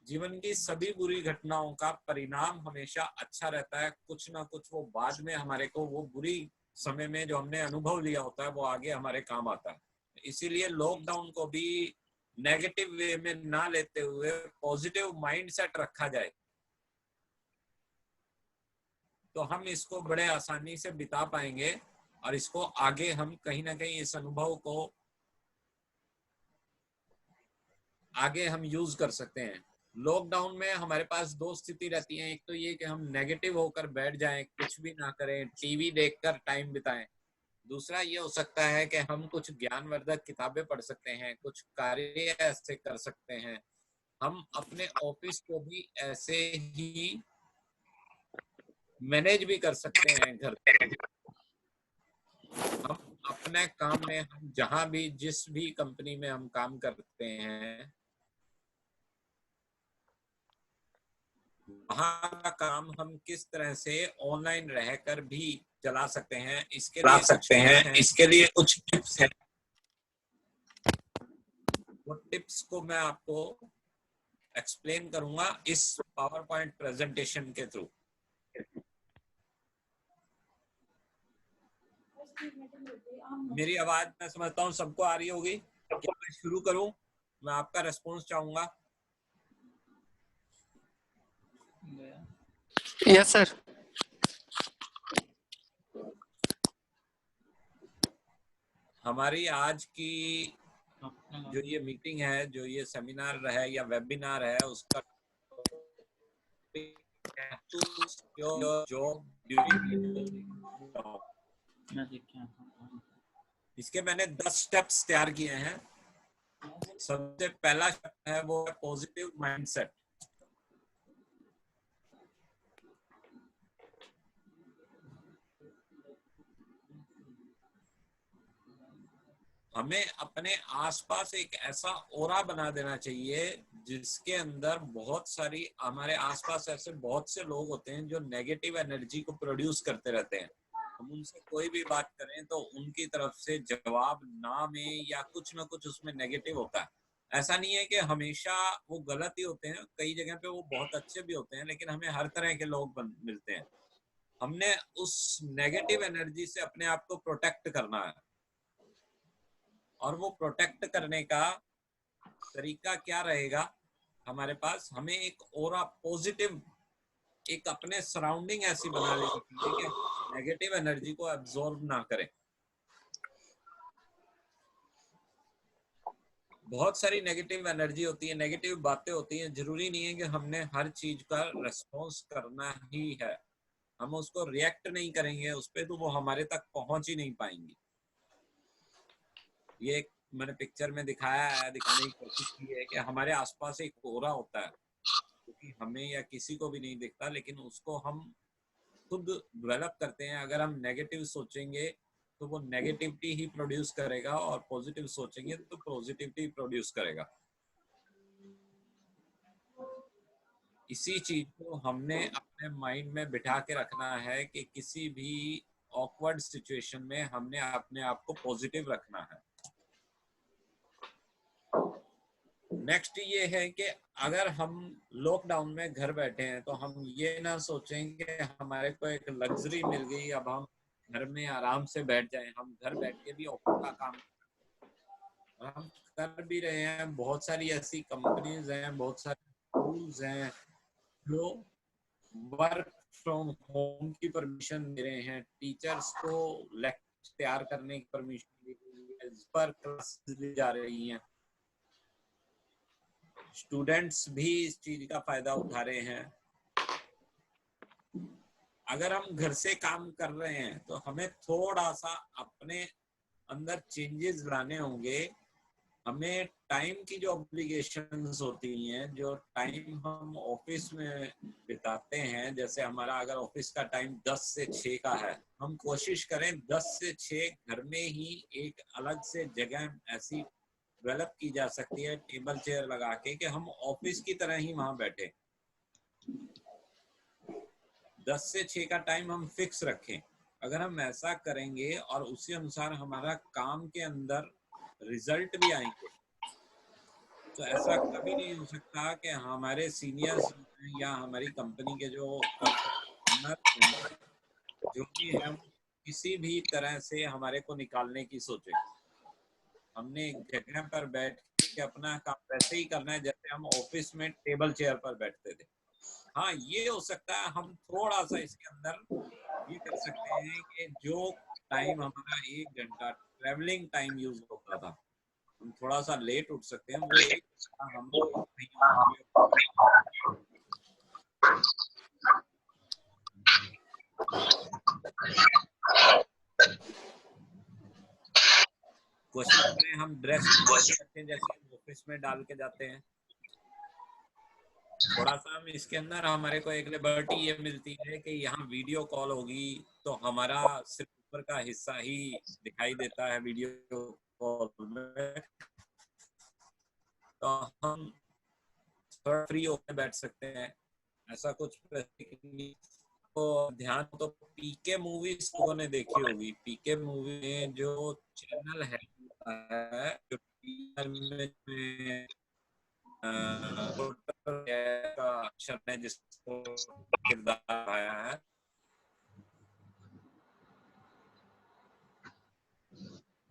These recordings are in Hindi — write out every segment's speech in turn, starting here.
जीवन की सभी बुरी घटनाओं का परिणाम हमेशा अच्छा रहता है, कुछ ना कुछ वो बाद में हमारे को वो बुरी समय में जो हमने अनुभव लिया होता है वो आगे हमारे काम आता है। इसीलिए लॉकडाउन को भी नेगेटिव वे में ना लेते हुए पॉजिटिव माइंडसेट रखा जाए तो हम इसको बड़े आसानी से बिता पाएंगे और इसको आगे हम कहीं ना कहीं इस अनुभव को आगे हम यूज कर सकते हैं। लॉकडाउन में हमारे पास दो स्थिति रहती है, एक तो ये कि हम नेगेटिव होकर बैठ जाएं, कुछ भी ना करें, टीवी देखकर टाइम बिताएं। दूसरा ये हो सकता है कि हम कुछ ज्ञानवर्धक किताबें पढ़ सकते हैं, कुछ कार्य ऐसे कर सकते हैं, हम अपने ऑफिस को भी ऐसे ही मैनेज भी कर सकते हैं घर पे। हम अपने काम में, हम जहां भी जिस भी कंपनी में हम काम करते हैं वहां का काम हम किस तरह से ऑनलाइन रहकर भी चला सकते हैं, इसके लिए कुछ टिप्स हैं। वो टिप्स को मैं आपको एक्सप्लेन करूंगा इस पावर पॉइंट प्रेजेंटेशन के थ्रू। मेरी आवाज मैं समझता हूँ सबको आ रही होगी। क्या मैं शुरू करूं? मैं आपका रेस्पॉन्स चाहूंगा। Yes sir. हमारी आज की जो ये मीटिंग है, जो ये सेमिनार है या वेबिनार है, उसका इसके मैंने 10 स्टेप्स तैयार किए हैं। सबसे पहला स्टेप है वो पॉजिटिव माइंडसेट। हमें अपने आसपास एक ऐसा ऑरा बना देना चाहिए जिसके अंदर बहुत सारी, हमारे आसपास ऐसे बहुत से लोग होते हैं जो नेगेटिव एनर्जी को प्रोड्यूस करते रहते हैं। हम उनसे कोई भी बात करें तो उनकी तरफ से जवाब ना में या कुछ ना कुछ उसमें नेगेटिव होता है। ऐसा नहीं है कि हमेशा वो गलत ही होते हैं, कई जगह पे वो बहुत अच्छे भी होते हैं, लेकिन हमें हर तरह के लोग मिलते हैं। हमने उस नेगेटिव एनर्जी से अपने आप को प्रोटेक्ट करना है। और वो प्रोटेक्ट करने का तरीका क्या रहेगा हमारे पास? हमें एक ऑरा पॉजिटिव, एक अपने सराउंडिंग ऐसी बना लेनी चाहिए कि नेगेटिव एनर्जी को एब्जॉर्ब ना करें। बहुत सारी नेगेटिव एनर्जी होती है, नेगेटिव बातें होती हैं। जरूरी नहीं है कि हमने हर चीज का रेस्पॉन्स करना ही है। हम उसको रिएक्ट नहीं करेंगे उस पर तो वो हमारे तक पहुंच ही नहीं पाएंगी। ये मैंने पिक्चर में दिखाया है, दिखाने की कोशिश की है कि हमारे आसपास एक कोहरा होता है क्योंकि हमें या किसी को भी नहीं दिखता, लेकिन उसको हम खुद डेवलप करते हैं। अगर हम नेगेटिव सोचेंगे तो वो नेगेटिविटी ही प्रोड्यूस करेगा और पॉजिटिव सोचेंगे तो पॉजिटिविटी प्रोड्यूस करेगा। इसी चीज को हमने अपने माइंड में बिठा के रखना है कि किसी भी ऑकवर्ड सिचुएशन में हमने अपने आप को पॉजिटिव रखना है। नेक्स्ट ये है कि अगर हम लॉकडाउन में घर बैठे हैं तो हम ये ना सोचें कि हमारे को एक लग्जरी मिल गई, अब हम घर में आराम से बैठ जाएं। हम घर बैठ के भी ऑफिस का काम हम कर भी रहे हैं। बहुत सारी ऐसी कंपनीज हैं, बहुत सारे टूल्स हैं जो वर्क फ्रॉम होम की परमिशन दे रहे हैं। टीचर्स को लेक्चर तैयार करने की परमिशन दी गई है, इस पर क्लासेस ली जा रही हैं। स्टूडेंट्स भी इस चीज का फायदा उठा रहे हैं। अगर हम घर से काम कर रहे हैं तो हमें थोड़ा सा अपने अंदर चेंजेस लाने होंगे। हमें टाइम की जो ऑब्लिगेशंस होती हैं, जो टाइम हम ऑफिस में बिताते हैं, जैसे हमारा अगर ऑफिस का टाइम 10 से 6 का है, हम कोशिश करें 10 से 6 घर में ही एक अलग से जगह ऐसी डेवलप की जा सकती है, टेबल चेयर लगा के, कि हम ऑफिस की तरह ही वहां बैठे। 10 से 6 का टाइम हम फिक्स रखें। अगर हम ऐसा करेंगे और उसी अनुसार हमारा काम के अंदर रिजल्ट भी आएंगे तो ऐसा कभी नहीं हो सकता कि हमारे सीनियर्स या हमारी कंपनी के जो कॉर्पोरेट हैं, जो भी है, वो किसी भी तरह से हमारे को निकालने की सोचे। हमने एक जगह पर बैठ के अपना काम वैसे ही करना है जैसे हम ऑफिस में टेबल चेयर पर बैठते थे। हाँ, ये हो सकता है हम थोड़ा सा इसके अंदर ये कर सकते हैं कि जो टाइम हमारा 1 घंटा ट्रेवलिंग टाइम यूज होता था, हम थोड़ा सा लेट उठ सकते हैं, वो 1 घंटा हम कहीं और उपयोग कर सकते हैं। कोशिश करें हम ड्रेस वैसे रखें जैसे हम ऑफिस में डाल के जाते हैं। थोड़ा सा हम इसके अंदर हमारे को एक लिबर्टी ये मिलती है कि यहाँ वीडियो कॉल होगी तो हमारा सिर्फ ऊपर का हिस्सा ही दिखाई देता है वीडियो कॉल में, तो हम थोड़ा फ्री होकर बैठ सकते हैं। ऐसा कुछ तो ध्यान तो पीके मूवीज लोगों ने देखी होगी। पीके मूवी में जो चैनल है जो में का अक्षर ने जिसको किरदार आया है,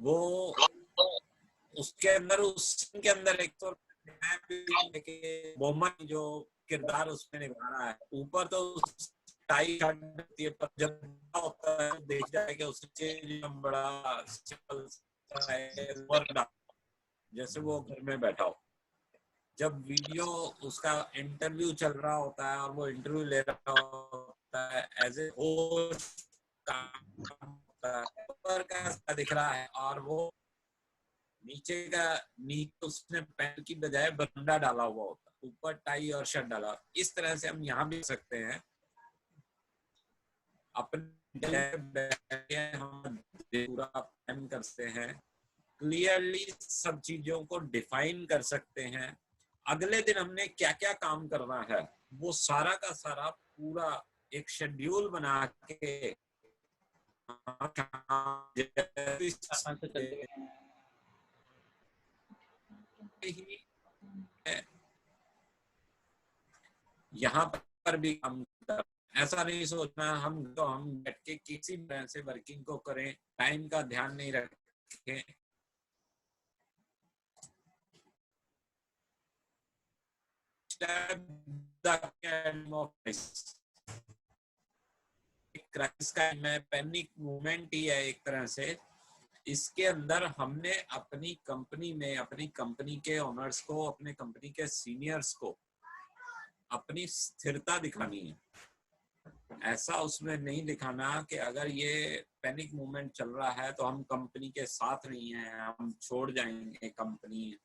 वो उसके अंदर उस scene के अंदर एक तो बोमन जो किरदार उसमें निभा रहा है, ऊपर तो टाई शर्ट होती है, पर जब होता है देख जाए कि उससे बड़ा सिंपल सा है, जैसे वो घर में बैठा हो। जब वीडियो उसका इंटरव्यू चल रहा होता है और वो इंटरव्यू ले रहा होता है एज ए होस्ट काम होता है, ऊपर का दिख रहा है और वो नीचे उसने पैंट की बजाय बरंडा डाला हुआ होता है, ऊपर टाई और शर्ट डाला। इस तरह से हम यहाँ भी सकते हैं अपने हम पूरा प्लान करते हैं, क्लियरली सब चीजों को डिफाइन कर सकते हैं। अगले दिन हमने क्या क्या काम करना है वो सारा का सारा पूरा एक शेड्यूल बना के यहाँ पर भी काम कर, ऐसा नहीं सोचना हम बैठ के किसी तरह से वर्किंग को करें, टाइम का ध्यान नहीं रखें। क्राइसिस का में पैनिक मूवमेंट ही है एक तरह से। इसके अंदर हमने अपनी कंपनी में अपनी कंपनी के ओनर्स को, अपने कंपनी के सीनियर्स को अपनी स्थिरता दिखानी है। ऐसा उसमें नहीं दिखाना कि अगर ये पैनिक मूवमेंट चल रहा है तो हम कंपनी के साथ नहीं है, हम छोड़ जाएंगे कंपनी,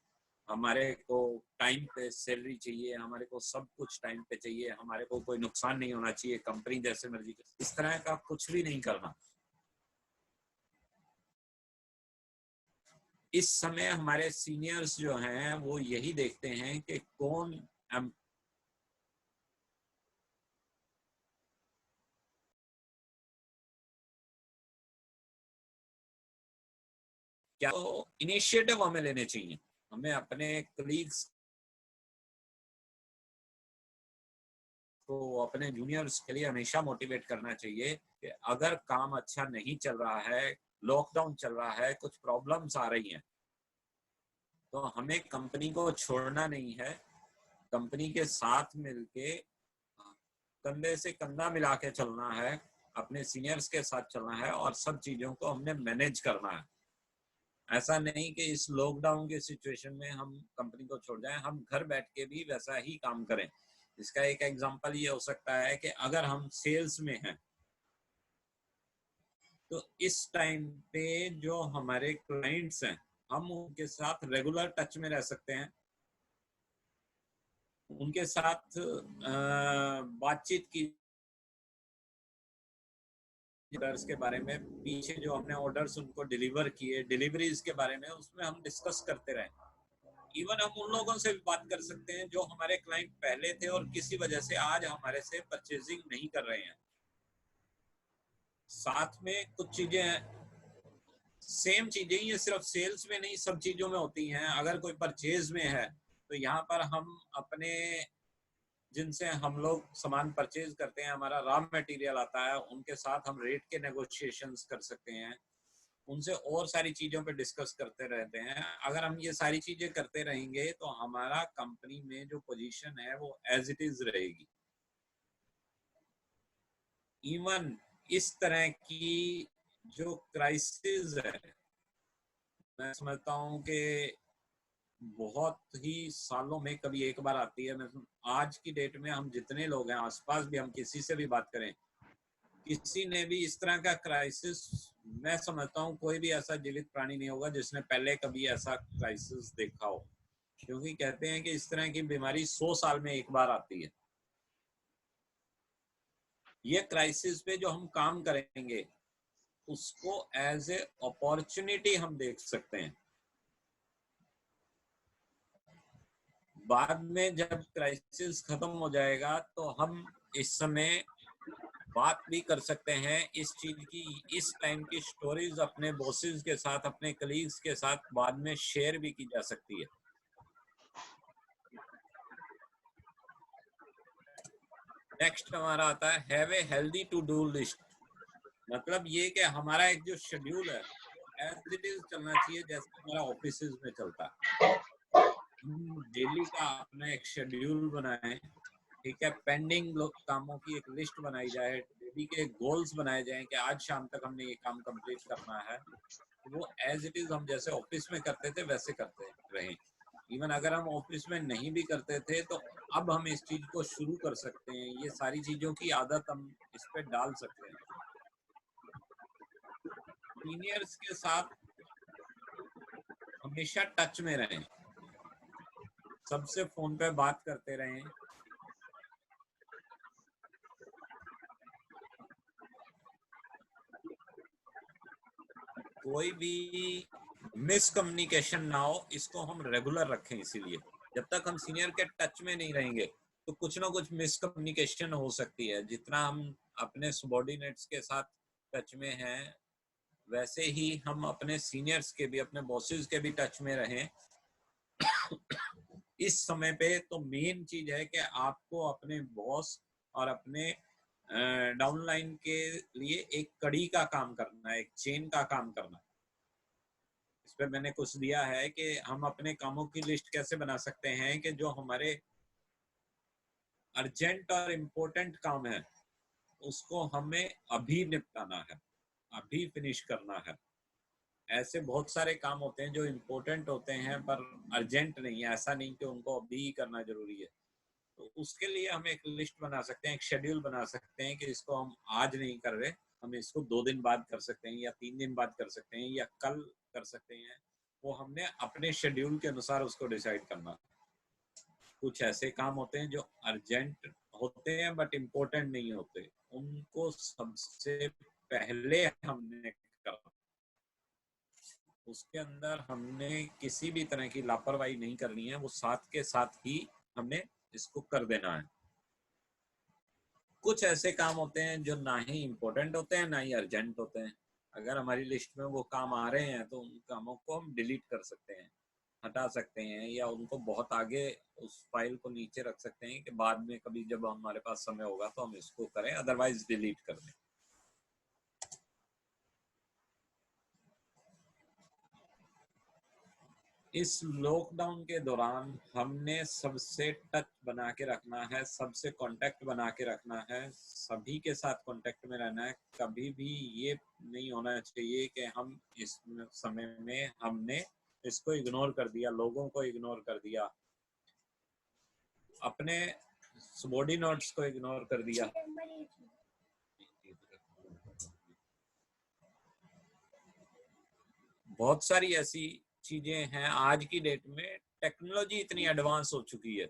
हमारे को टाइम पे सैलरी चाहिए, हमारे को सब कुछ टाइम पे चाहिए, हमारे को कोई नुकसान नहीं होना चाहिए, कंपनी जैसे मर्जी। इस तरह का कुछ भी नहीं करना। इस समय हमारे सीनियर्स जो हैं वो यही देखते हैं कि कौन क्या तो इनिशिएटिव हमें लेने चाहिए। हमें अपने कलीग्स को, अपने जूनियर्स के लिए हमेशा मोटिवेट करना चाहिए कि अगर काम अच्छा नहीं चल रहा है, लॉकडाउन चल रहा है, कुछ प्रॉब्लम्स आ रही हैं, तो हमें कंपनी को छोड़ना नहीं है। कंपनी के साथ मिलके कंधे से कंधा मिला के चलना है, अपने सीनियर्स के साथ चलना है और सब चीजों को हमने मैनेज करना है। ऐसा नहीं कि इस लॉकडाउन के सिचुएशन में हम कंपनी को छोड़ जाएं, हम घर बैठ के भी वैसा ही काम करें। इसका एक एग्जांपल ये हो सकता है कि अगर हम सेल्स में हैं तो इस टाइम पे जो हमारे क्लाइंट्स हैं हम उनके साथ रेगुलर टच में रह सकते हैं, उनके साथ बातचीत की ऑर्डर्स के बारे में, पीछे जो हमने ऑर्डर्स उनको डिलीवर किए, डिलीवरीज के बारे में उसमें हम डिस्कस करते रहे। इवन हम उन लोगों से भी बात कर सकते हैं जो हमारे क्लाइंट पहले थे और किसी वजह से आज हमारे से परचेजिंग नहीं कर रहे हैं। साथ में कुछ चीजें सेम चीजें ये सिर्फ सेल्स में नहीं सब चीजों में होती हैं। अगर कोई परचेज में है तो यहाँ पर हम अपने जिनसे हम लोग सामान परचेज करते हैं, हमारा रॉ मटेरियल आता है, उनके साथ हम रेट के नेगोशिएशंस कर सकते हैं, उनसे और सारी चीजों पे डिस्कस करते रहते हैं। अगर हम ये सारी चीजें करते रहेंगे तो हमारा कंपनी में जो पोजीशन है वो एज इट इज रहेगी। इवन इस तरह की जो क्राइसिस है, मैं समझता हूँ कि बहुत ही सालों में कभी एक बार आती है। आज की डेट में हम जितने लोग हैं आसपास भी, हम किसी से भी बात करें, किसी ने भी इस तरह का क्राइसिस, मैं समझता हूँ कोई भी ऐसा जीवित प्राणी नहीं होगा जिसने पहले कभी ऐसा क्राइसिस देखा हो, क्योंकि कहते हैं कि इस तरह की बीमारी 100 साल में एक बार आती है। ये क्राइसिस पे जो हम काम करेंगे उसको एज ए अपॉर्चुनिटी हम देख सकते हैं। बाद में जब क्राइसिस खत्म हो जाएगा तो हम इस समय बात भी कर सकते हैं इस चीज की, इस टाइम की स्टोरीज अपने बॉसेस के साथ, अपने कलीग्स के साथ बाद में शेयर भी की जा सकती है। नेक्स्ट हमारा आता है have a healthy to do list. मतलब ये कि हमारा एक जो शेड्यूल है एज इट इज चलना चाहिए जैसे हमारा ऑफिस में चलता है। हम डेली का अपना एक शेड्यूल बनाएं, ठीक है, पेंडिंग कामों की एक लिस्ट बनाई जाए, डेली के गोल्स बनाए जाएं कि आज शाम तक हमने ये काम कंप्लीट करना है। वो एज इट इज हम जैसे ऑफिस में करते थे वैसे करते रहें। इवन अगर हम ऑफिस में नहीं भी करते थे तो अब हम इस चीज को शुरू कर सकते हैं, ये सारी चीजों की आदत हम इस पे डाल सकते हैं। सीनियर्स के साथ हमेशा टच में रहें, सबसे फोन पे बात करते रहें। कोई भी मिसकम्युनिकेशन ना हो, इसको हम रेगुलर रखें। इसीलिए जब तक हम सीनियर के टच में नहीं रहेंगे तो कुछ ना कुछ मिसकम्युनिकेशन हो सकती है। जितना हम अपने सबॉर्डिनेट्स के साथ टच में हैं वैसे ही हम अपने सीनियर्स के भी, अपने बॉसेस के भी टच में रहें। इस समय पे तो मेन चीज है कि आपको अपने बॉस और अपने डाउनलाइन के लिए एक कड़ी का काम करना है, एक चेन का काम करना है। इस पर मैंने कुछ दिया है कि हम अपने कामों की लिस्ट कैसे बना सकते हैं कि जो हमारे अर्जेंट और इम्पोर्टेंट काम है उसको हमें अभी निपटाना है, अभी फिनिश करना है। ऐसे बहुत सारे काम होते हैं जो इम्पोर्टेंट होते हैं पर अर्जेंट नहीं है, ऐसा नहीं कि उनको अभी ही करना जरूरी है। तो उसके लिए हम एक लिस्ट बना सकते हैं, एक शेड्यूल बना सकते हैं कि इसको हम आज नहीं कर रहे, हम इसको 2 दिन बाद कर सकते हैं या 3 दिन बाद कर सकते हैं या कल कर सकते हैं। वो हमने अपने शेड्यूल के अनुसार उसको डिसाइड करना। कुछ ऐसे काम होते हैं जो अर्जेंट होते हैं बट इम्पोर्टेंट नहीं होते, उनको सबसे पहले हमने करना। उसके अंदर हमने किसी भी तरह की लापरवाही नहीं करनी है, वो साथ के साथ ही हमने इसको कर देना है। कुछ ऐसे काम होते हैं जो ना ही इम्पोर्टेंट होते हैं ना ही अर्जेंट होते हैं। अगर हमारी लिस्ट में वो काम आ रहे हैं तो उन कामों को हम डिलीट कर सकते हैं, हटा सकते हैं, या उनको बहुत आगे उस फाइल को नीचे रख सकते हैं कि बाद में कभी जब हमारे पास समय होगा तो हम इसको करें, अदरवाइज डिलीट कर दें। इस लॉकडाउन के दौरान हमने सबसे टच बना के रखना है, सबसे कांटेक्ट बना के रखना है, सभी के साथ कांटेक्ट में रहना है। कभी भी ये नहीं होना चाहिए कि हम इस समय में हमने इसको इग्नोर कर दिया, लोगों को इग्नोर कर दिया, अपने सबॉर्डिनेट्स को इग्नोर कर दिया। बहुत सारी ऐसी चीजें हैं आज की डेट में, टेक्नोलॉजी इतनी एडवांस हो चुकी है,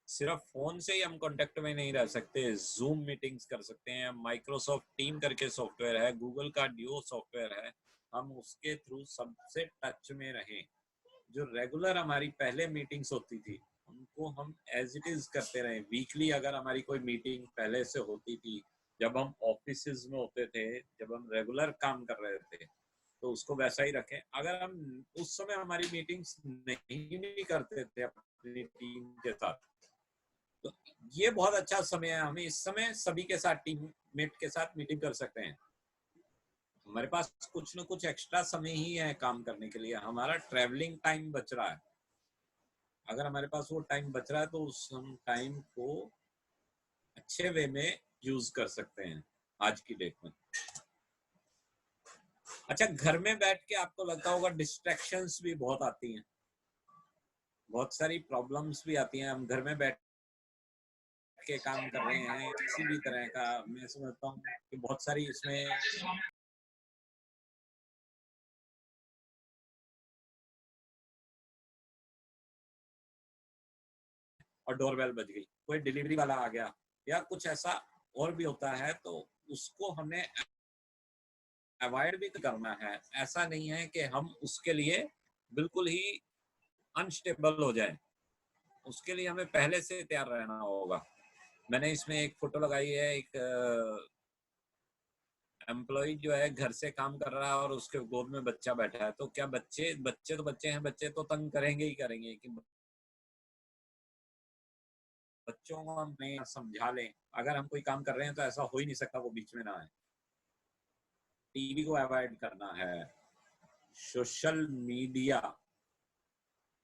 सिर्फ फोन से ही हम कांटेक्ट में नहीं रह सकते, जूम मीटिंग्स कर सकते हैं, माइक्रोसॉफ्ट टीम करके सॉफ्टवेयर है, गूगल का ड्यूओ सॉफ्टवेयर है, हम उसके थ्रू सबसे टच में रहें। जो रेगुलर हमारी पहले मीटिंग्स होती थी उनको हम एज इट इज करते रहें। वीकली अगर हमारी कोई मीटिंग पहले से होती थी, जब हम ऑफिस में होते थे, जब हम रेगुलर काम कर रहे थे, तो उसको वैसा ही रखें। अगर हम उस समय हमारी मीटिंग्स नहीं भी करते थे अपने अपनी टीम के साथ। तो ये बहुत अच्छा समय है, हमें इस समय सभी के साथ टीम मेट के साथ मीटिंग कर सकते हैं। हमारे पास कुछ न कुछ एक्स्ट्रा समय ही है काम करने के लिए, हमारा ट्रैवलिंग टाइम बच रहा है। अगर हमारे पास वो टाइम बच रहा है तो उस हम टाइम को अच्छे वे में यूज कर सकते हैं आज की डेट में। अच्छा, घर में बैठ के आपको लगता होगा डिस्ट्रैक्शंस भी बहुत आती हैं, बहुत सारी प्रॉब्लम्स भी आती हैं। हम घर में बैठ के काम कर रहे हैं किसी भी तरह का, मैं समझता हूँ कि बहुत सारी इसमें और डोरबेल बज गई, कोई डिलीवरी वाला आ गया या कुछ ऐसा और भी होता है, तो उसको हमें अवॉइड भी करना है। ऐसा नहीं है कि हम उसके लिए बिल्कुल ही अनस्टेबल हो जाए, उसके लिए हमें पहले से तैयार रहना होगा। मैंने इसमें एक फोटो लगाई है, एक एम्प्लॉय जो है घर से काम कर रहा है और उसके गोद में बच्चा बैठा है। तो क्या बच्चे बच्चे तो बच्चे हैं, बच्चे तो तंग करेंगे ही करेंगे कि बच्चों को हम नहीं समझा लें। अगर हम कोई काम कर रहे हैं तो ऐसा हो ही नहीं सकता वो बीच में ना आए। टीवी को अवॉइड करना है। सोशल मीडिया,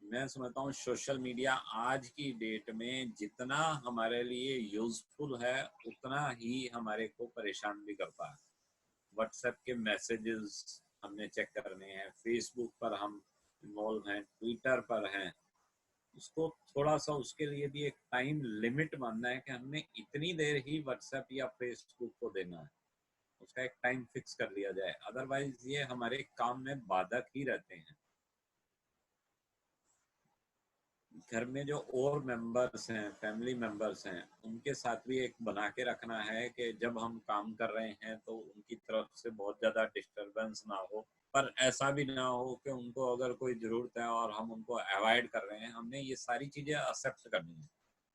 मैं समझता हूँ सोशल मीडिया आज की डेट में जितना हमारे लिए यूजफुल है उतना ही हमारे को परेशान भी करता है। व्हाट्सएप के मैसेजेस हमने चेक करने हैं, फेसबुक पर हम इन्वॉल्व हैं, ट्विटर पर हैं, उसको थोड़ा सा उसके लिए भी एक टाइम लिमिट मानना है कि हमने इतनी देर ही व्हाट्सएप या फेसबुक को देना है, उसका एक टाइम फिक्स कर लिया जाए। अदरवाइज ये हमारे काम में बाधक ही रहते हैं। घर में जो और मेंबर्स हैं, फैमिली मेंबर्स हैं, उनके साथ भी एक बना के रखना है कि जब हम काम कर रहे हैं तो उनकी तरफ से बहुत ज़्यादा डिस्टरबेंस ना हो। पर ऐसा भी ना हो कि उनको अगर कोई ज़रूरत है और हम उनको अवॉइड कर रहे हैं। हमने ये सारी चीज़ें एक्सेप्ट करनी है।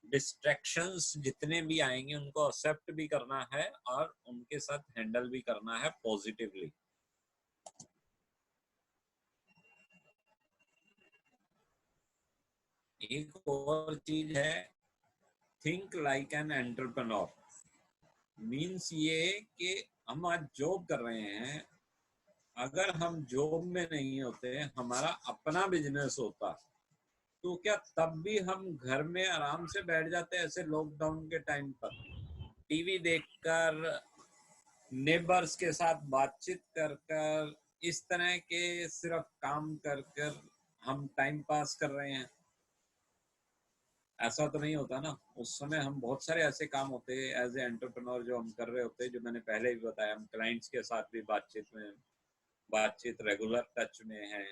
डिस्ट्रैक्शंस जितने भी आएंगे उनको एक्सेप्ट भी करना है और उनके साथ हैंडल भी करना है पॉजिटिवली। एक और चीज है, think like an entrepreneur. Means ये कि हम आज जॉब कर रहे हैं, अगर हम जॉब में नहीं होते, हमारा अपना बिजनेस होता, तो क्या तब भी हम घर में आराम से बैठ जाते ऐसे लॉकडाउन के टाइम पर, टीवी देखकर, नेबर्स के साथ बातचीत कर कर, इस तरह के सिर्फ काम कर कर हम टाइम पास कर रहे हैं? ऐसा तो नहीं होता ना। उस समय हम बहुत सारे ऐसे काम होते हैं एज ए एंटरप्रेन्योर जो हम कर रहे होते हैं, जो मैंने पहले भी बताया। हम क्लाइंट्स के साथ भी बातचीत रेगुलर टच में है,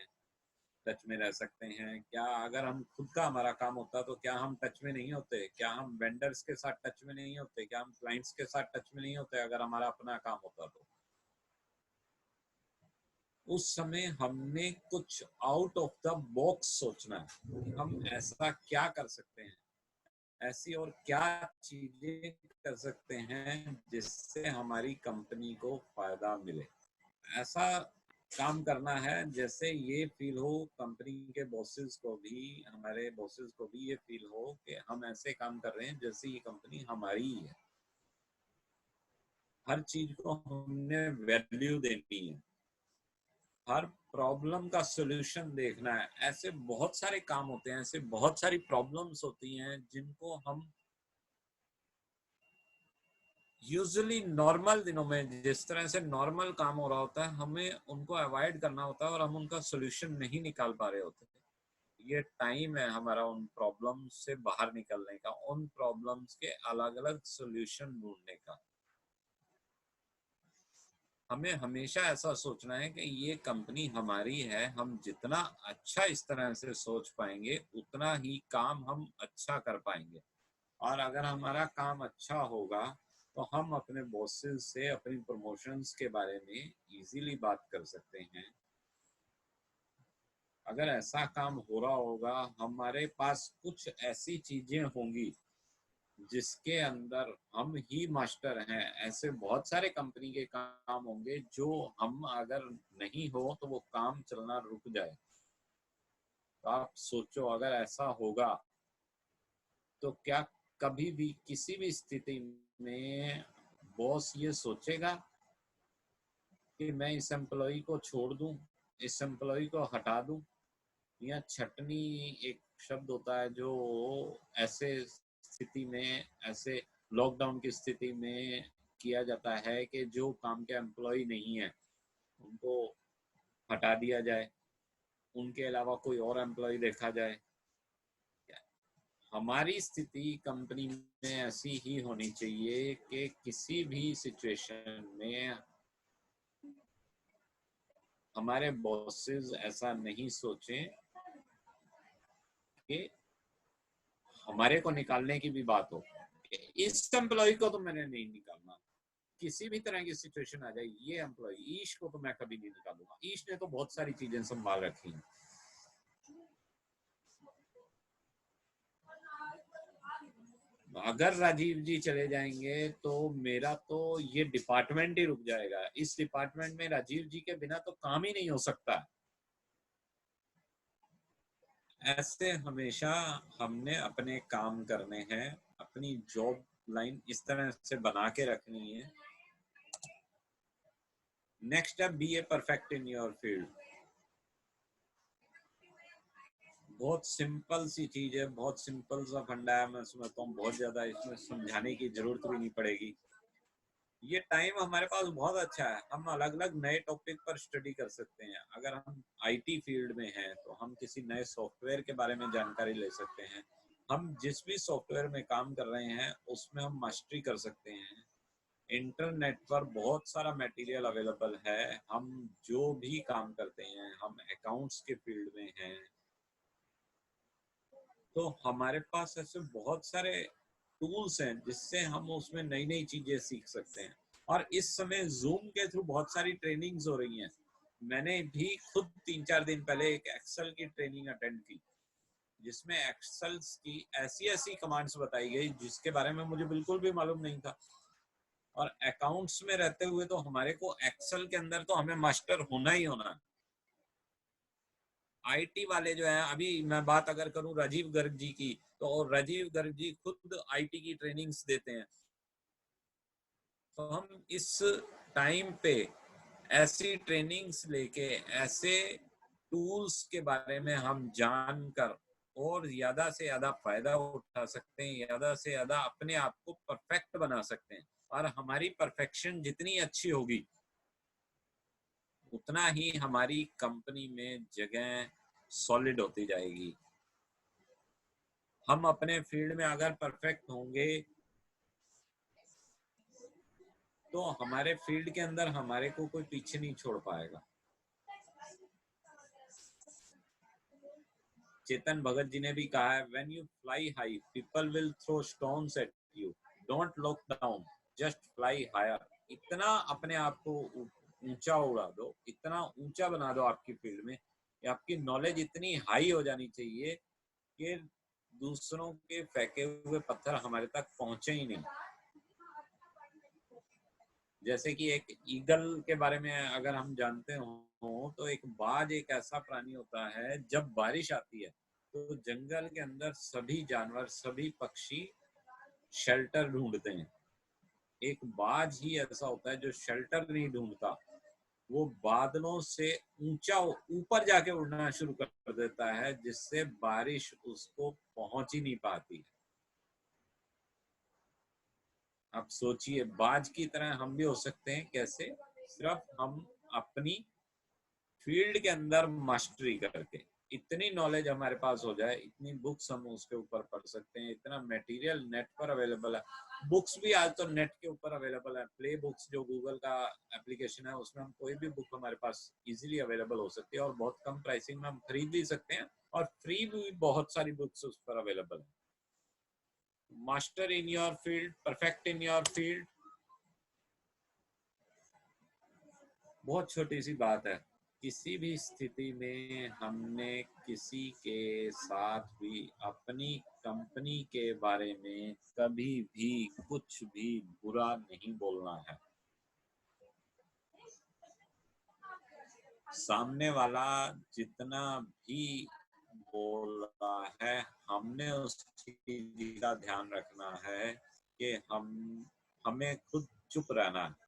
टच में रह सकते हैं। क्या अगर हम खुद का हमारा काम होता तो क्या हम टच में नहीं होते? क्या हम वेंडर्स के साथ टच में नहीं होते? क्या हम क्लाइंट्स के साथ टच में नहीं होते अगर हमारा अपना काम होता तो? उस समय हमने कुछ आउट ऑफ द बॉक्स सोचना है कि हम ऐसा क्या कर सकते हैं, ऐसी और क्या चीजें कर सकते हैं जिससे हमारी कंपनी को फायदा मिले। ऐसा काम करना है जैसे ये फील हो कंपनी के बॉसेस को भी, हमारे बॉसेस को भी ये फील हो कि हम ऐसे काम कर रहे हैं जैसे ये कंपनी हमारी ही है। हर चीज को हमने वैल्यू देनी है, हर प्रॉब्लम का सॉल्यूशन देखना है। ऐसे बहुत सारे काम होते हैं, ऐसे बहुत सारी प्रॉब्लम्स होती हैं जिनको हम यूजुअली नॉर्मल दिनों में, जिस तरह से नॉर्मल काम हो रहा होता है, हमें उनको अवॉइड करना होता है और हम उनका सोल्यूशन नहीं निकाल पा रहे होते। ये टाइम है हमारा उन प्रॉब्लम्स से बाहर निकलने का, उन प्रॉब्लम्स के अलग अलग सोल्यूशन ढूंढने का। हमें हमेशा ऐसा सोचना है कि ये कंपनी हमारी है। हम जितना अच्छा इस तरह से सोच पाएंगे उतना ही काम हम अच्छा कर पाएंगे। और अगर हमारा काम अच्छा होगा तो हम अपने बॉसेस से अपनी प्रमोशंस के बारे में इजीली बात कर सकते हैं। अगर ऐसा काम हो रहा होगा, हमारे पास कुछ ऐसी चीजें होंगी जिसके अंदर हम ही मास्टर हैं। ऐसे बहुत सारे कंपनी के काम होंगे जो हम अगर नहीं हो तो वो काम चलना रुक जाए। तो आप सोचो अगर ऐसा होगा तो क्या कभी भी किसी भी स्थिति में बॉस ये सोचेगा कि मैं इस एम्प्लॉय को छोड़ दूं, इस एम्प्लॉय को हटा दूं? या छटनी एक शब्द होता है जो ऐसे स्थिति में, ऐसे लॉकडाउन की स्थिति में किया जाता है कि जो काम के एम्प्लॉय नहीं है उनको हटा दिया जाए, उनके अलावा कोई और एम्प्लॉय देखा जाए। हमारी स्थिति कंपनी में ऐसी ही होनी चाहिए कि किसी भी सिचुएशन में हमारे बॉसेस ऐसा नहीं सोचें कि हमारे को निकालने की भी बात हो। इस एम्प्लॉय को तो मैंने नहीं निकालना, किसी भी तरह की सिचुएशन आ जाए, ये एम्प्लॉय ईश को तो मैं कभी नहीं निकालूंगा, ईश ने तो बहुत सारी चीजें संभाल रखी हैं। अगर राजीव जी चले जाएंगे तो मेरा तो ये डिपार्टमेंट ही रुक जाएगा। इस डिपार्टमेंट में राजीव जी के बिना तो काम ही नहीं हो सकता। ऐसे हमेशा हमने अपने काम करने हैं, अपनी जॉब लाइन इस तरह से बना के रखनी है। Next step, be a perfect in your field. बहुत सिंपल सी चीज है, बहुत सिंपल सा फंडा है। मैं समझता हूँ बहुत ज्यादा इसमें समझाने की जरूरत भी नहीं पड़ेगी। ये टाइम हमारे पास बहुत अच्छा है, हम अलग अलग नए टॉपिक पर स्टडी कर सकते हैं। अगर हम आईटी फील्ड में हैं तो हम किसी नए सॉफ्टवेयर के बारे में जानकारी ले सकते हैं। हम जिस भी सॉफ्टवेयर में काम कर रहे हैं उसमें हम मास्टरी कर सकते हैं। इंटरनेट पर बहुत सारा मटेरियल अवेलेबल है। हम जो भी काम करते हैं, हम अकाउंट्स के फील्ड में हैं तो हमारे पास ऐसे बहुत सारे टूल्स हैं जिससे हम उसमें नई नई चीजें सीख सकते हैं। और इस समय जूम के थ्रू बहुत सारी ट्रेनिंग्स हो रही हैं। मैंने भी खुद 3-4 दिन पहले एक एक्सेल की ट्रेनिंग अटेंड की जिसमें एक्सेल की ऐसी ऐसी कमांड्स बताई गई जिसके बारे में मुझे बिल्कुल भी मालूम नहीं था। और अकाउंट्स में रहते हुए तो हमारे को एक्सेल के अंदर तो हमें मास्टर होना ही होना है। आईटी वाले जो है, अभी मैं बात अगर करूं राजीव गर्ग जी की, तो राजीव गर्ग जी खुद आईटी की ट्रेनिंग्स देते हैं। तो हम इस टाइम पे ऐसी ट्रेनिंग्स लेके, ऐसे टूल्स के बारे में हम जानकर और ज्यादा से ज्यादा फायदा उठा सकते हैं, ज्यादा से ज्यादा अपने आप को परफेक्ट बना सकते हैं। और हमारी परफेक्शन जितनी अच्छी होगी उतना ही हमारी कंपनी में जगह सॉलिड होती जाएगी। हम अपने फील्ड में अगर परफेक्ट होंगे तो हमारे फील्ड के अंदर हमारे को कोई पीछे नहीं छोड़ पाएगा। चेतन भगत जी ने भी कहा है, when you fly high people will throw stones at you, don't look down, just fly higher. इतना अपने आप को ऊंचा उड़ा दो, इतना ऊंचा बना दो आपकी फील्ड में कि आपकी नॉलेज इतनी हाई हो जानी चाहिए कि दूसरों के फेंके हुए पत्थर हमारे तक पहुंचे ही नहीं। जैसे कि एक ईगल के बारे में अगर हम जानते हो तो एक बाज एक ऐसा प्राणी होता है, जब बारिश आती है तो जंगल के अंदर सभी जानवर, सभी पक्षी शेल्टर ढूंढते हैं। एक बाज ही ऐसा होता है जो शेल्टर नहीं ढूंढता, वो बादलों से ऊंचा ऊपर जाके उड़ना शुरू कर देता है जिससे बारिश उसको पहुंच ही नहीं पाती। आप सोचिए, बाज की तरह हम भी हो सकते हैं कैसे? सिर्फ हम अपनी फील्ड के अंदर मास्टरी करके, इतनी नॉलेज हमारे पास हो जाए, इतनी बुक्स हम उसके ऊपर पढ़ सकते हैं, इतना मटेरियल नेट पर अवेलेबल है। बुक्स भी आज तो नेट के ऊपर अवेलेबल है। प्ले बुक्स जो गूगल का एप्लीकेशन है उसमें हम कोई भी बुक हमारे पास इजीली अवेलेबल हो सकती है और बहुत कम प्राइसिंग में हम खरीद भी सकते हैं। और फ्री भी बहुत सारी बुक्स उस पर अवेलेबल है। Master in your field, perfect in your field, बहुत छोटी सी बात है। किसी भी स्थिति में हमने किसी के साथ भी अपनी कंपनी के बारे में कभी भी कुछ भी बुरा नहीं बोलना है। सामने वाला जितना भी बोला है, हमने उस चीज का ध्यान रखना है कि हमें खुद चुप रहना है।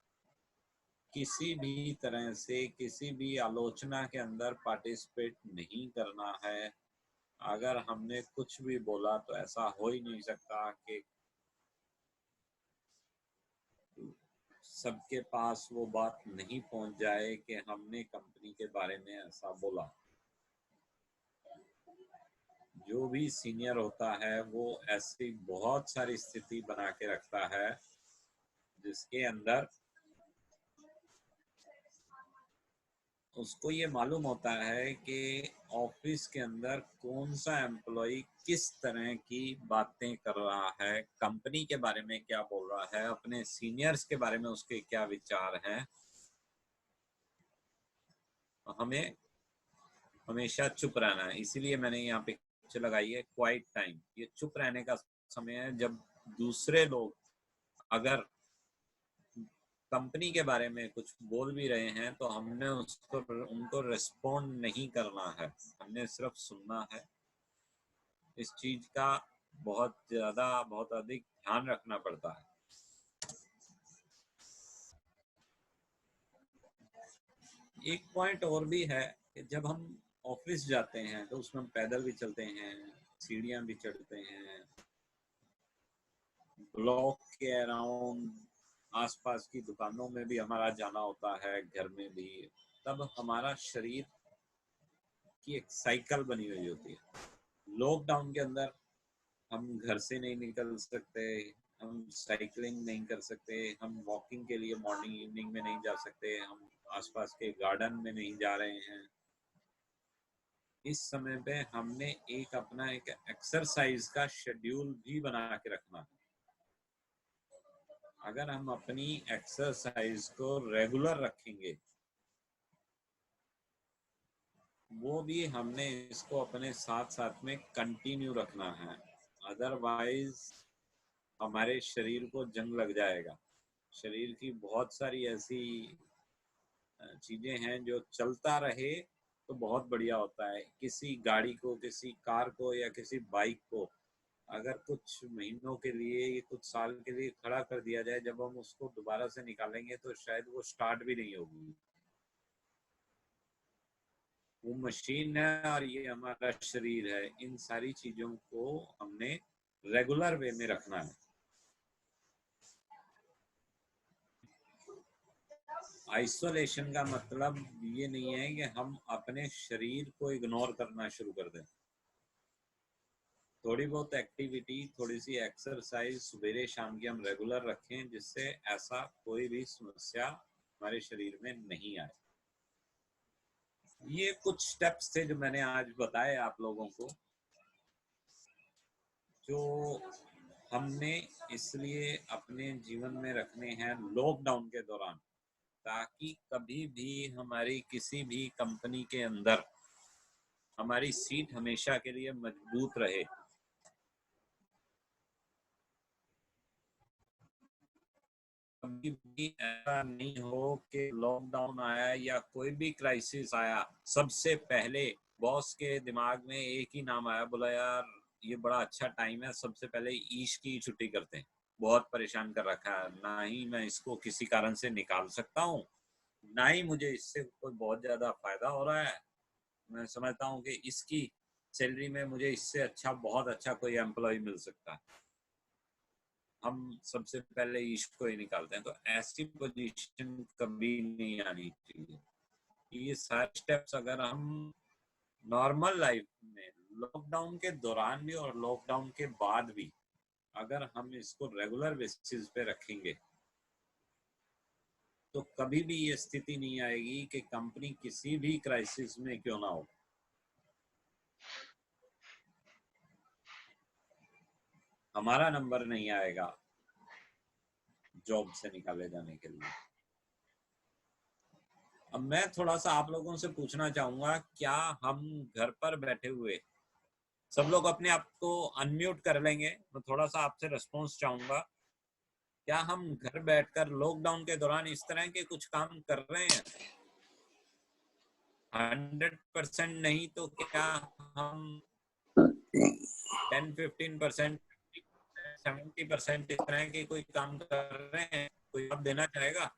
किसी भी तरह से किसी भी आलोचना के अंदर पार्टिसिपेट नहीं करना है। अगर हमने कुछ भी बोला तो ऐसा हो ही नहीं सकता कि सबके पास वो बात नहीं पहुंच जाए कि हमने कंपनी के बारे में ऐसा बोला। जो भी सीनियर होता है वो ऐसी बहुत सारी स्थिति बना के रखता है जिसके अंदर उसको ये मालूम होता है कि ऑफिस के अंदर कौन सा एम्प्लॉय किस तरह की बातें कर रहा है, कंपनी के बारे में क्या बोल रहा है, अपने सीनियर्स के बारे में उसके क्या विचार हैं। हमें हमेशा चुप रहना है। इसीलिए मैंने यहाँ पे लगाई है क्वाइट टाइम। ये चुप रहने का समय है जब दूसरे लोग अगर कंपनी के बारे में कुछ बोल भी रहे हैं तो हमने उसको उनको रिस्पॉन्ड नहीं करना है, हमने सिर्फ सुनना है। इस चीज का बहुत अधिक ध्यान रखना पड़ता है। एक पॉइंट और भी है कि जब हम ऑफिस जाते हैं तो उसमें हम पैदल भी चलते हैं, सीढ़ियां भी चढ़ते हैं, ब्लॉक के अराउंड आसपास की दुकानों में भी हमारा जाना होता है, घर में भी। तब हमारा शरीर की एक साइकिल बनी हुई होती है। लॉकडाउन के अंदर हम घर से नहीं निकल सकते, हम साइकिलिंग नहीं कर सकते, हम वॉकिंग के लिए मॉर्निंग इवनिंग में नहीं जा सकते, हम आसपास के गार्डन में नहीं जा रहे हैं। इस समय पे हमने अपना एक एक्सरसाइज का शेड्यूल भी बना के रखना है। अगर हम अपनी एक्सरसाइज को रेगुलर रखेंगे, वो भी हमने इसको अपने साथ साथ में कंटिन्यू रखना है। अदरवाइज हमारे शरीर को जंग लग जाएगा। शरीर की बहुत सारी ऐसी चीजें हैं जो चलता रहे तो बहुत बढ़िया होता है। किसी गाड़ी को, किसी कार को या किसी बाइक को अगर कुछ महीनों के लिए, कुछ साल के लिए खड़ा कर दिया जाए, जब हम उसको दोबारा से निकालेंगे तो शायद वो स्टार्ट भी नहीं होगी। वो मशीन है और ये हमारा शरीर है। इन सारी चीजों को हमने रेगुलर वे में रखना है। आइसोलेशन का मतलब ये नहीं है कि हम अपने शरीर को इग्नोर करना शुरू कर दें। थोड़ी बहुत एक्टिविटी, थोड़ी सी एक्सरसाइज सवेरे शाम की हम रेगुलर रखें, जिससे ऐसा कोई भी समस्या हमारे शरीर में नहीं आए। ये कुछ स्टेप्स थे जो मैंने आज बताए आप लोगों को, जो हमने इसलिए अपने जीवन में रखने हैं लॉकडाउन के दौरान, ताकि कभी भी हमारी किसी भी कंपनी के अंदर हमारी सीट हमेशा के लिए मजबूत रहे। कभी भी ऐसा नहीं हो कि लॉकडाउन आया या कोई भी क्राइसिस आया, सबसे पहले बॉस के दिमाग में एक ही नाम आया, बोला यार ये बड़ा अच्छा टाइम है, सबसे पहले ईश की छुट्टी करते हैं। बहुत परेशान कर रखा है, ना ही मैं इसको किसी कारण से निकाल सकता हूँ, ना ही मुझे इससे कोई बहुत ज्यादा फायदा हो रहा है। मैं समझता हूँ कि इसकी सैलरी में मुझे इससे अच्छा, बहुत अच्छा कोई एम्प्लॉय मिल सकता है। हम सबसे पहले ईस्ट को ही निकालते हैं। तो ऐसी पोजीशन कभी नहीं आनी चाहिए। ये सारे स्टेप्स अगर हम नॉर्मल लाइफ में लॉकडाउन के दौरान भी और लॉकडाउन के बाद भी अगर हम इसको रेगुलर बेसिस पे रखेंगे तो कभी भी ये स्थिति नहीं आएगी कि कंपनी किसी भी क्राइसिस में क्यों ना हो, हमारा नंबर नहीं आएगा जॉब से निकाले जाने के लिए। अब मैं थोड़ा सा आप लोगों से पूछना चाहूंगा, क्या हम घर पर बैठे हुए, सब लोग अपने आप को अनम्यूट कर लेंगे, मैं थोड़ा सा आपसे रिस्पॉन्स चाहूंगा। क्या हम घर बैठकर लॉकडाउन के दौरान इस तरह के कुछ काम कर रहे हैं? 100% नहीं तो क्या हम 10-15%, 70% इस तरह के कोई काम कर रहे हैं, कोई आप देना चाहेगा?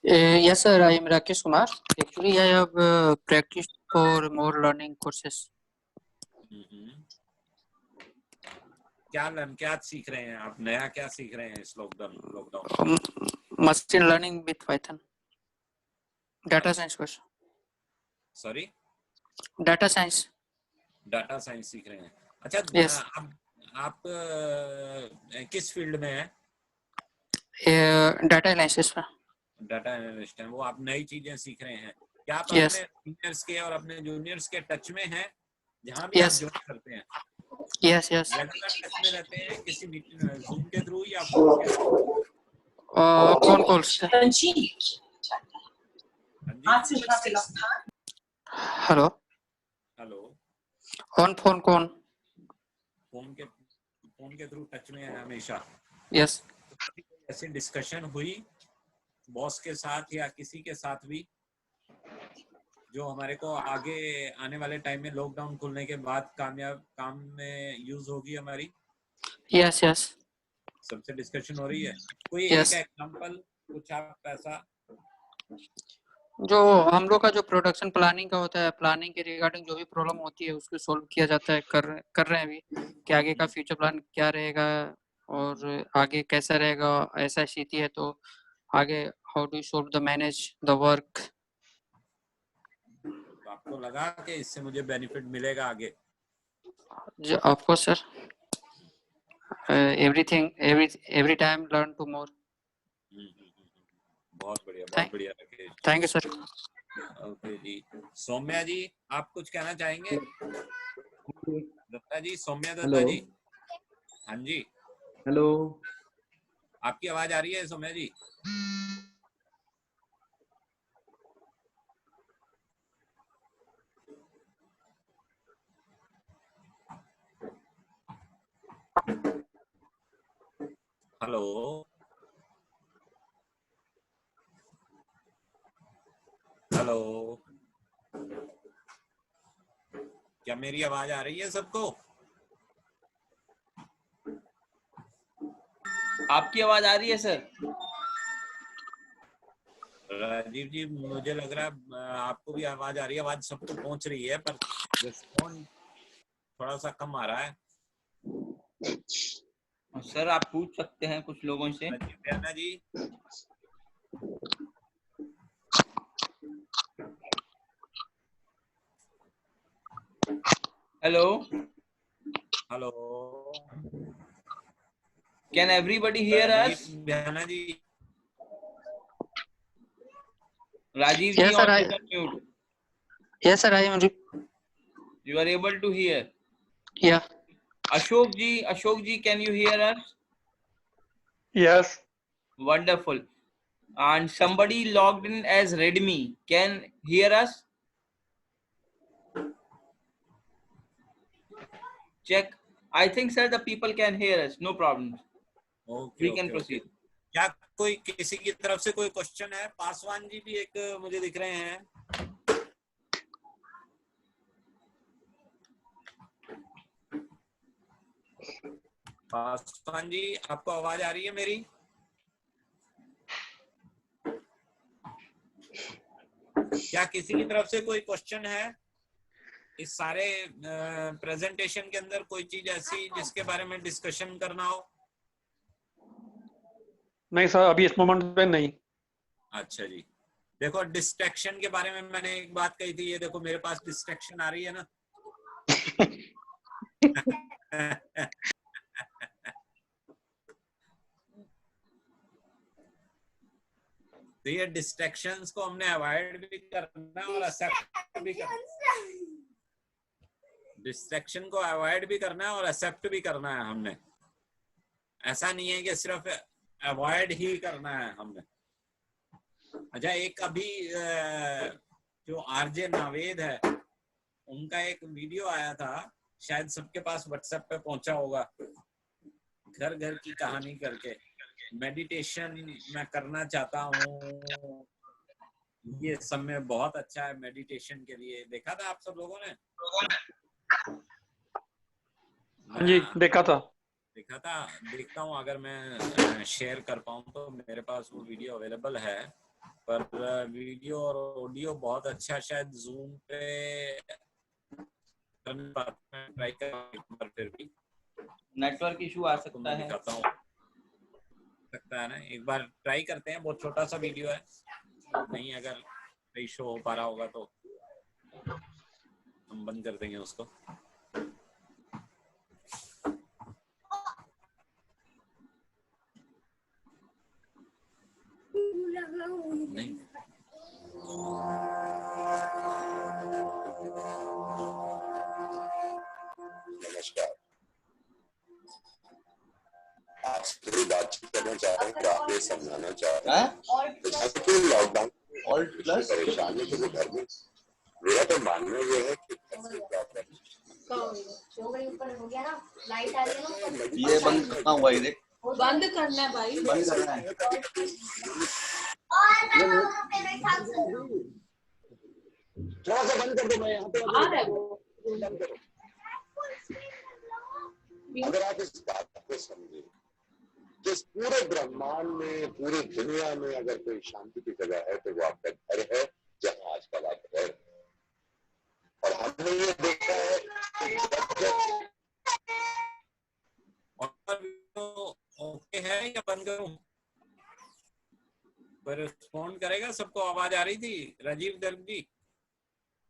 Yes, sir. I am Rakesh Kumar. Actually, I have practiced for more learning courses. क्या सीख रहे हैं आप? नया क्या सीख रहे हैं इस lockdown? Machine learning with Python. Data science course. Sorry, Data science. Data science सीख रहे हैं। अच्छा, Yes. आप किस फील्ड में हैं? Data analysis में। डाटा एनालिस्ट हैं। वो आप नई चीजें सीख रहे हैं। क्या आप Yes. अपने सीनियर्स के और अपने जूनियर्स के टच में हैं, जहाँ भी Yes. आप ज्वाइन करते हैं? Yes, yes. रेगुलर टच में रहते हैं किसी जूम के थ्रू या फोन के through? Phone calls. Hello. Hello, On phone कौन? फोन के थ्रू टच में है हमेशा? Yes. ऐसी डिस्कशन हुई बॉस के साथ या किसी के साथ भी, जो हमारे को आगे आने वाले टाइम में लॉकडाउन खुलने के बाद कामयाब काम में यूज होगी हमारी? Yes, yes. सबसे डिस्कशन हो रही है? कोई Yes. एक एग्जांपल कुछ आप ऐसा? जो हम लोग का जो प्रोडक्शन प्लानिंग का होता है, प्लानिंग के रिगार्डिंग जो भी प्रॉब्लम होती है उसको सॉल्व किया जाता है। कर रहे हैं अभी कि आगे का फ्यूचर प्लान क्या रहेगा और आगे कैसा रहेगा। ऐसा स्थिति है तो आगे how do solve the manage the work. तो आपको लगा कि इससे मुझे बेनिफिट मिलेगा आगे? Of course sir, everything every time learn to more. बहुत बढ़िया Rakesh. Thank you sir. Okay ji. Saumya ji, आप कुछ कहना चाहेंगे? दत्ता जी, सौम्या दत्ता जी। हाँ जी, हेलो, आपकी आवाज आ रही है सौम्या जी? हेलो, हेलो, क्या मेरी आवाज आ रही है सबको? आपकी आवाज आ रही है सर? राजीव जी, मुझे लग रहा है आपको भी आवाज आ रही है। आवाज सबको पहुंच रही है, पर रिस्पॉन्ड थोड़ा सा कम आ रहा है। सर आप पूछ सकते हैं कुछ लोगों से। Rajiv ji, hello, hello, can everybody hear us? Bayana ji, Rajiv ji, Yes sir, on mute. yes sir, I am. You are able to hear? Yeah. Ashok ji, can you hear us? Yes. Wonderful. And somebody logged in as Redmi, can hear us? Check. I think sir the people can hear us, no problem. We can proceed. क्या कोई किसी की तरफ से कोई क्वेश्चन है? पासवान जी भी एक मुझे दिख रहे हैं। पासवान जी, आपको आवाज आ रही है मेरी? क्या किसी की तरफ से कोई क्वेश्चन है इस सारे प्रेजेंटेशन के अंदर? कोई चीज ऐसी जिसके बारे में डिस्कशन करना हो? नहीं सर, अभी इस मोमेंट पे नहीं। अच्छा जी। देखो, डिस्ट्रैक्शन के बारे में मैंने एक बात कही थी। ये देखो मेरे पास डिस्ट्रैक्शन आ रही है ना। तो ये डिस्ट्रैक्शंस को हमने अवॉइड भी करना और एक्सेप्ट भी करना। डिस्ट्रैक्शन को अवॉइड भी करना है और एक्सेप्ट भी करना है हमने। ऐसा नहीं है कि सिर्फ अवॉइड ही करना है हमने। अच्छा, एक अभी जो आरजे नावेद है, उनका एक वीडियो आया था, शायद सबके पास व्हाट्सएप पे पहुंचा होगा। घर घर की कहानी करके, मेडिटेशन मैं करना चाहता हूँ, ये समय बहुत अच्छा है मेडिटेशन के लिए। देखा था आप सब लोगों ने? हाँ जी, देखा था। देखता हूँ अगर मैं शेयर कर पाऊँ तो मेरे पास वो वीडियो अवेलेबल है, पर वीडियो और ऑडियो बहुत अच्छा शायद जूम पे ट्राई कर, फिर भी नेटवर्क इशू आ तो सकता मैं है। दिखाता हूँ, सकता है ना, एक बार ट्राई करते हैं। बहुत छोटा सा वीडियो है, नहीं अगर नहीं शो हो पा रहा होगा तो हम बंद कर देंगे उसको। नहीं नमस्कार, आज थोड़ी बातचीत करना चाह रहे हैं कि आप ये समझाना चाह रहे हैं जैसे कि लॉकडाउन और प्लस परेशानी के लिए घर में, मेरा तो मानना ये है कि ये बंद कहाँ हुआ है? बंद करना है भाई, बंद करना है। थोड़ा सा बंद कर दो, मैं यहाँ पे आ रहा है वो। अगर आप इस बात को समझे कि इस पूरे ब्रह्मांड में, पूरी दुनिया में अगर कोई शांति की जगह है तो वो आपका घर है, जहाँ आजकल आप रह रहे हैं। और हमने ये देखा है कि ओके है या बंद करूं? पर रिस्पॉन्ड करेगा? सबको आवाज आ रही थी? राजीव गर्ग जी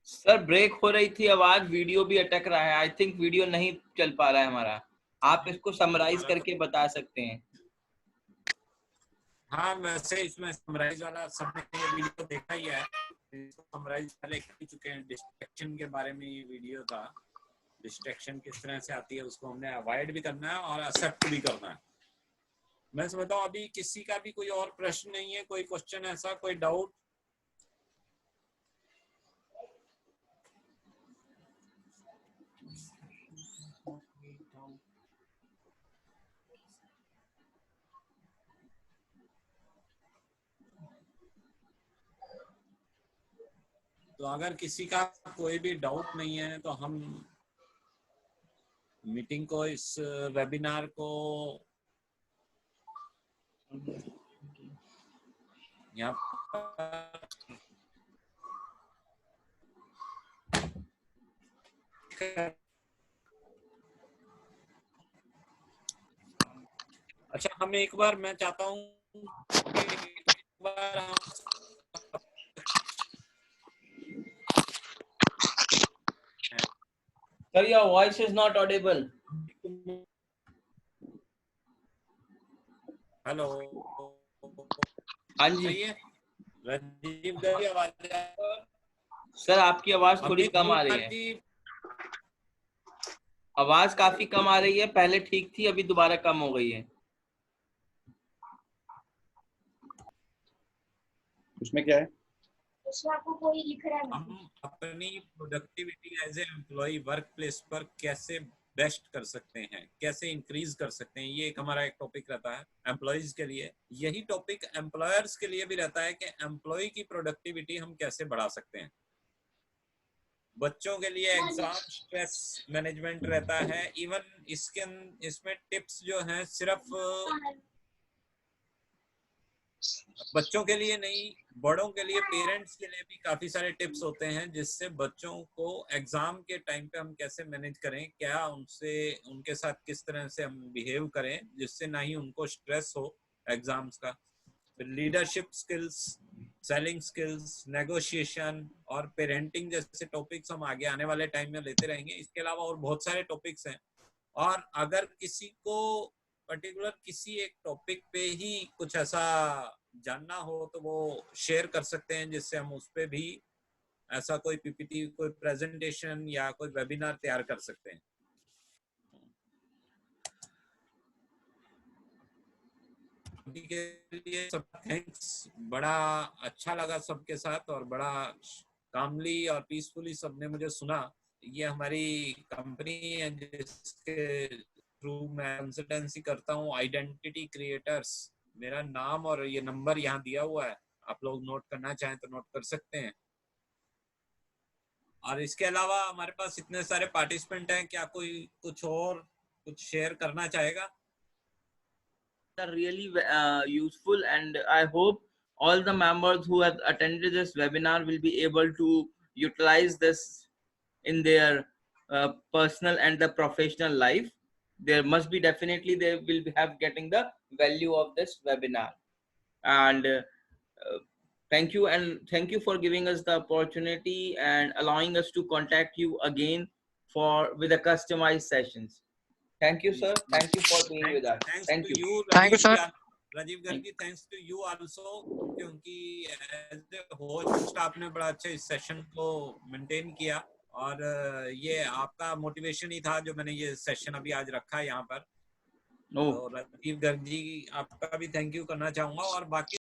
सर ब्रेक हो रही थी आवाज, वीडियो भी अटक रहा है। आई थिंक वीडियो नहीं चल पा रहा है हमारा। आप इसको समराइज करके बता सकते हैं? हाँ, वैसे इसमें समराइज वाला सबने ये वीडियो देखा ही है, समराइज पहले कर चुके हैं। डिस्ट्रैक्शन के बारे में ये वीडियो था, डिस्ट्रैक्शन किस तरह से आती है उसको हमने अवॉइड भी करना है और एक्सेप्ट भी करना है। मैं समझता हूँ अभी किसी का भी कोई और प्रश्न नहीं है, कोई क्वेश्चन ऐसा, कोई डाउट? तो अगर किसी का कोई भी डाउट नहीं है तो हम मीटिंग को, इस वेबिनार को यहाँ पर अच्छा, हम एक बार, मैं चाहता हूँ कि एक बार हम Sir, your voice is not audible. Hello, हाँ जी सही है? राजीव की आवाज सर, आपकी आवाज थोड़ी कम आ रही है। आवाज काफी कम आ रही है, पहले ठीक थी, अभी दोबारा कम हो गई है। उसमें क्या है? उसमें आपको कोई लिख रहा है। हम अपनी productivity as a employ work place पर कैसे बेस्ट कर सकते हैं, कैसे इंक्रीज कर सकते हैं, ये एक हमारा एक टॉपिक रहता है एम्प्लॉयज के लिए। यही टॉपिक एम्प्लॉयर्स के लिए भी रहता है कि एम्प्लॉय की प्रोडक्टिविटी हम कैसे बढ़ा सकते हैं। बच्चों के लिए एग्जाम स्ट्रेस मैनेजमेंट रहता है। इवन इसमें टिप्स जो हैं सिर्फ बच्चों के लिए नहीं, बड़ों के लिए, पेरेंट्स के लिए भी काफी सारे टिप्स होते हैं जिससे बच्चों को एग्जाम के टाइम पे हम कैसे मैनेज करें, क्या उनसे, उनके साथ किस तरह से हम बिहेव करें जिससे ना ही उनको स्ट्रेस हो एग्जाम्स का। Leadership skills, selling skills, negotiation और पेरेंटिंग जैसे टॉपिक्स हम आगे आने वाले टाइम में लेते रहेंगे। इसके अलावा और बहुत सारे टॉपिक्स हैं, और अगर किसी को पर्टिकुलर किसी एक टॉपिक पे ही कुछ ऐसा जानना हो तो वो शेयर कर सकते हैं, जिससे हम उस पे भी ऐसा कोई पीपीटी, कोई प्रेजेंटेशन या कोई वेबिनार तैयार कर सकते हैं। अभी के लिए सब थैंक्स, बड़ा अच्छा लगा सबके साथ और बड़ा कामली और पीसफुली सबने मुझे सुना। ये हमारी कंपनी है जिसके थ्रू मैं कंसल्टेंसी करता हूँ, आइडेंटिटी क्रिएटर्स। मेरा नाम और ये नंबर यहाँ दिया हुआ है, आप लोग नोट करना चाहें तो नोट कर सकते हैं। और इसके अलावा हमारे पास इतने सारे पार्टिसिपेंट हैं, क्या कोई कुछ शेयर करना चाहेगा? Are really useful, and I hope all the members who have attended this webinar will be able to utilize this in their personal and the professional life. There must be definitely they will have getting the value of this webinar. And thank you, and thank you for giving us the opportunity and allowing us to contact you again with the customized sessions. Thank you, sir. Thank you for being with us. Thanks Thank to you. you, Thank you, sir. Rajiv Gargi, thanks to you also, क्योंकि एज ए होस्ट आपने बड़ा अच्छा इस सेशन को मेंटेन किया, और ये आपका मोटिवेशन ही था जो मैंने ये सेशन अभी आज रखा है यहाँ पर। Oh. तो राजीव गर्गी, आपका भी थैंक यू करना चाहूंगा, और बाकी